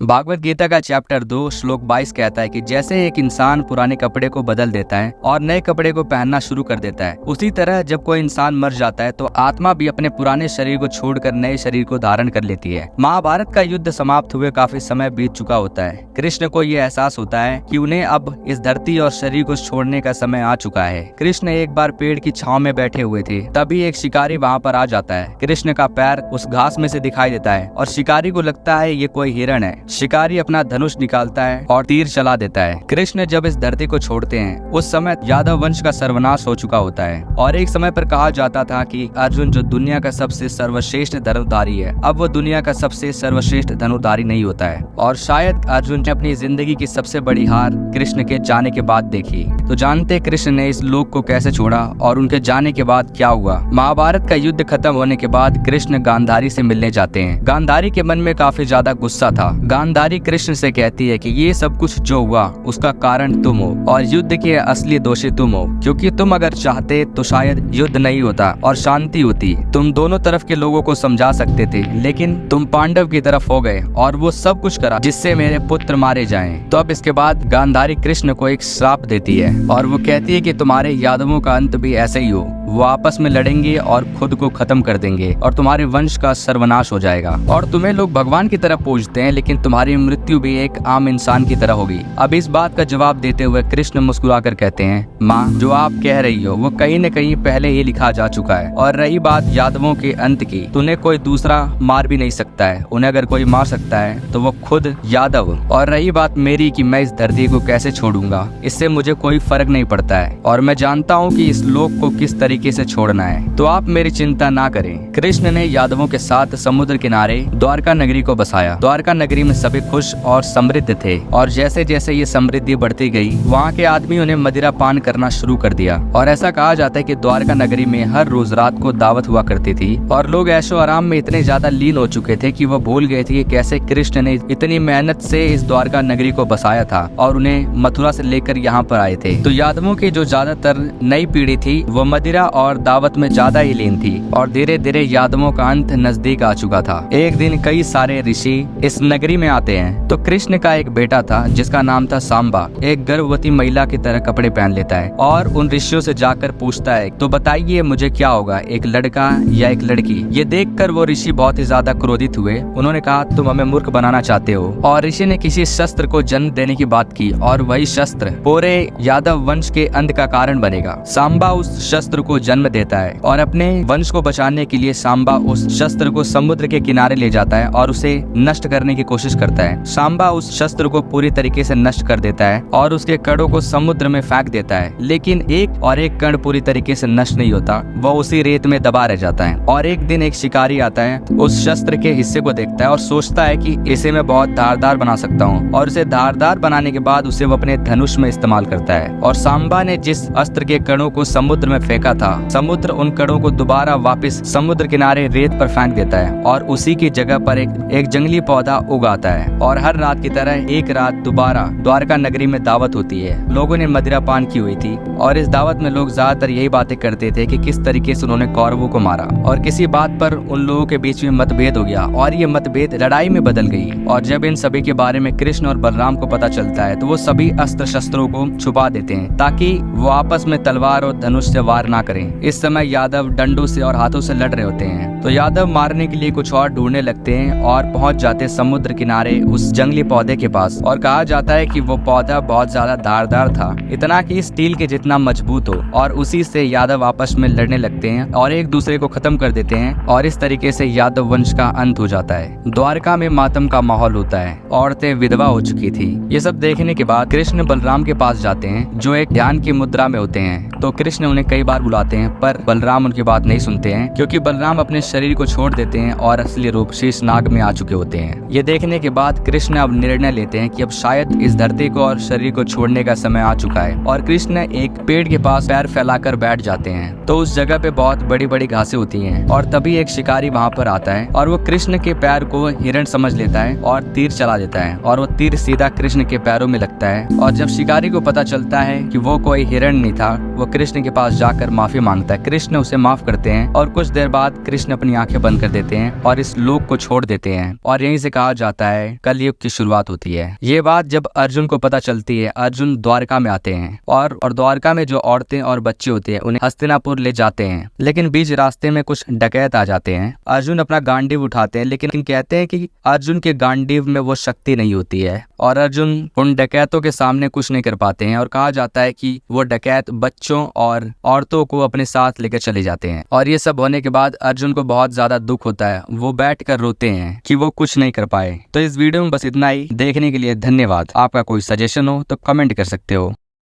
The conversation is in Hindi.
भागवत गीता का चैप्टर 2 श्लोक 22 कहता है कि जैसे एक इंसान पुराने कपड़े को बदल देता है और नए कपड़े को पहनना शुरू कर देता है, उसी तरह जब कोई इंसान मर जाता है तो आत्मा भी अपने पुराने शरीर को छोड़कर नए शरीर को धारण कर लेती है। महाभारत का युद्ध समाप्त हुए काफी समय बीत चुका होता है। कृष्ण को ये एहसास होता है कि उन्हें अब इस धरती और शरीर को छोड़ने का समय आ चुका है। कृष्ण एक बार पेड़ की छांव में बैठे हुए थे, तभी एक शिकारी वहाँ पर आ जाता है। कृष्ण का पैर उस घास में से दिखाई देता है और शिकारी को लगता है ये कोई हिरण है। शिकारी अपना धनुष निकालता है और तीर चला देता है। कृष्ण जब इस धरती को छोड़ते हैं उस समय यादव वंश का सर्वनाश हो चुका होता है और एक समय पर कहा जाता था कि अर्जुन जो दुनिया का सबसे सर्वश्रेष्ठ धनुर्धारी है, अब वो दुनिया का सबसे सर्वश्रेष्ठ धनुर्धारी नहीं होता है। और शायद अर्जुन ने अपनी जिंदगी की सबसे बड़ी हार कृष्ण के जाने के बाद देखी। तो जानते कृष्ण ने इस लोक को कैसे छोड़ा और उनके जाने के बाद क्या हुआ। महाभारत का युद्ध खत्म होने के बाद कृष्ण गांधारी से मिलने जाते हैं। गांधारी के मन में काफी ज्यादा गुस्सा था। गांधारी कृष्ण से कहती है कि ये सब कुछ जो हुआ उसका कारण तुम हो और युद्ध के असली दोषी तुम हो, क्योंकि तुम अगर चाहते तो शायद युद्ध नहीं होता और शांति होती। तुम दोनों तरफ के लोगों को समझा सकते थे, लेकिन तुम पांडव की तरफ हो गए और वो सब कुछ करा जिससे मेरे पुत्र मारे जाएं। तो अब इसके बाद गांधारी कृष्ण को एक श्राप देती है और वो कहती है कि तुम्हारे यादवों का अंत भी ऐसे ही हो। वो आपस में लड़ेंगे और खुद को खत्म कर देंगे और तुम्हारे वंश का सर्वनाश हो जाएगा और तुम्हें लोग भगवान की तरह पूजते हैं, लेकिन तुम्हारी मृत्यु भी एक आम इंसान की तरह होगी। अब इस बात का जवाब देते हुए कृष्ण मुस्कुराकर कहते हैं, माँ जो आप कह रही हो वो कहीं न कहीं पहले ही लिखा जा चुका है। और रही बात यादवों के अंत की, तो उन्हें कोई दूसरा मार भी नहीं सकता है। उन्हें अगर कोई मार सकता है तो वो खुद यादव। और रही बात मेरी कि मैं इस धरती को कैसे छोड़ूंगा, इससे मुझे कोई फर्क नहीं पड़ता है और मैं जानता हूँ कि इस लोक को किस तरीके से छोड़ना है, तो आप मेरी चिंता ना करें। कृष्ण ने यादवों के साथ समुद्र किनारे द्वारका नगरी को बसाया। द्वारका नगरी में सभी खुश और समृद्ध थे और जैसे जैसे ये समृद्धि बढ़ती गई, वहाँ के आदमियों ने मदिरा पान करना शुरू कर दिया। और ऐसा कहा जाता है कि द्वारका नगरी में हर रोज रात को दावत हुआ करती थी और लोग ऐशो आराम में इतने ज्यादा लीन हो चुके थे कि वो भूल गए थे कि कैसे कृष्ण ने इतनी मेहनत से इस द्वारका नगरी को बसाया था और उन्हें मथुरा से लेकर यहाँ पर आए थे। तो यादवों की जो ज्यादातर नई पीढ़ी थी वो मदिरा और दावत में ज्यादा ही लीन थी और धीरे धीरे यादवों का अंत नजदीक आ चुका था। एक दिन कई सारे ऋषि इस नगरी में आते हैं। तो कृष्ण का एक बेटा था जिसका नाम था सांबा। एक गर्भवती महिला की तरह कपड़े पहन लेता है और उन ऋषियों से जाकर पूछता है, तो बताइए मुझे क्या होगा, एक लड़का या एक लड़की। ये देखकर वो ऋषि बहुत ही ज्यादा क्रोधित हुए। उन्होंने कहा, तुम हमें मूर्ख बनाना चाहते हो। और ऋषि ने किसी शस्त्र को जन्म देने की बात की और वही शस्त्र पूरे यादव वंश के अंत का कारण बनेगा। सांबा उस शस्त्र को जन्म देता है और अपने वंश को बचाने के लिए सांबा उस शस्त्र को समुद्र के किनारे ले जाता है और उसे नष्ट करने की कोशिश करता है। सांबा उस शस्त्र को पूरी तरीके से नष्ट कर देता है और उसके कणों को समुद्र में फेंक देता है, लेकिन एक कण पूरी तरीके से नष्ट नहीं होता, वो उसी रेत में दबा रह जाता है। और एक दिन एक शिकारी आता है, उस शस्त्र के हिस्से को देखता है और सोचता है कि इसे मैं बहुत धारदार बना सकता हूँ और उसे धारदार बनाने के बाद उसे वो अपने धनुष में इस्तेमाल करता है। और सांबा ने जिस अस्त्र के कणों को समुद्र में फेंका था, समुद्र उन कणों को दोबारा वापस समुद्र किनारे रेत पर फेंक देता है और उसी की जगह पर एक जंगली पौधा उगाता है। और हर रात की तरह एक रात दोबारा द्वारका नगरी में दावत होती है। लोगों ने मदिरा पान की हुई थी और इस दावत में लोग ज्यादातर यही बातें करते थे कि किस तरीके से उन्होंने कौरवों को मारा और किसी बात पर उन लोगों के बीच में मतभेद हो गया और ये मतभेद लड़ाई में बदल गई। और जब इन सभी के बारे में कृष्ण और बलराम को पता चलता है तो वो सभी अस्त्र शस्त्रों को छुपा देते हैं ताकि वो आपस में तलवार और धनुष से वार ना करें। इस समय यादव डंडों से और हाथों से लड़ रहे होते हैं। तो यादव मारने के लिए कुछ और ढूंढने लगते हैं और पहुंच जाते समुद्र किनारे उस जंगली पौधे के पास। और कहा जाता है कि वो पौधा बहुत ज्यादा धारदार था, इतना कि स्टील के जितना मजबूत हो। और उसी से यादव आपस में लड़ने लगते हैं और एक दूसरे को खत्म कर देते हैं और इस तरीके से यादव वंश का अंत हो जाता है। द्वारका में मातम का माहौल होता है, औरतें विधवा हो चुकी थी। ये सब देखने के बाद कृष्ण बलराम के पास जाते हैं जो एक ध्यान की मुद्रा में होते हैं। तो कृष्ण उन्हें कई बार बुलाते हैं पर बलराम उनकी बात नहीं सुनते हैं, क्योंकि बलराम अपने शरीर को छोड़ देते हैं और असली रूप शेष नाग में आ चुके होते हैं। ये देखने के बाद कृष्ण अब निर्णय लेते हैं कि अब शायद इस धरती को और शरीर को छोड़ने का समय आ चुका है और कृष्ण एक पेड़ के पास पैर फैलाकर बैठ जाते हैं। तो उस जगह पे बहुत बड़ी बड़ी घासें होती हैं और तभी एक शिकारी वहाँ पर आता है और वो कृष्ण के पैर को हिरण समझ लेता है और तीर चला देता है और वो तीर सीधा कृष्ण के पैरों में लगता है। और जब शिकारी को पता चलता है कि वो कोई हिरण नहीं था, वो कृष्ण के पास जाकर माफी मांगता है। कृष्ण उसे माफ करते हैं और कुछ देर बाद कृष्ण अपनी आंखें बंद कर देते हैं और इस लोक को छोड़ देते हैं और यहीं से कहा जाता है कलयुग की शुरुआत होती है। ये बात जब अर्जुन को पता चलती है, अर्जुन द्वारका में आते हैं और द्वारका में जो औरतें और बच्चे होते हैं उन्हें हस्तिनापुर ले जाते हैं, लेकिन बीच रास्ते में कुछ डकैत आ जाते हैं। अर्जुन अपना गांडीव उठाते हैं, लेकिन कहते हैं कि अर्जुन के गांडीव में वो शक्ति नहीं होती है और अर्जुन उन डकैतों के सामने कुछ नहीं कर पाते हैं और कहा जाता है कि वो डकैत बच्चों और औरतों को अपने साथ लेकर चले जाते हैं। और ये सब होने के बाद अर्जुन को बहुत ज्यादा दुख होता है, वो बैठ कर रोते हैं कि वो कुछ नहीं कर पाए। तो इस वीडियो में बस इतना ही। देखने के लिए धन्यवाद। आपका कोई सजेशन हो तो कमेंट कर सकते हो।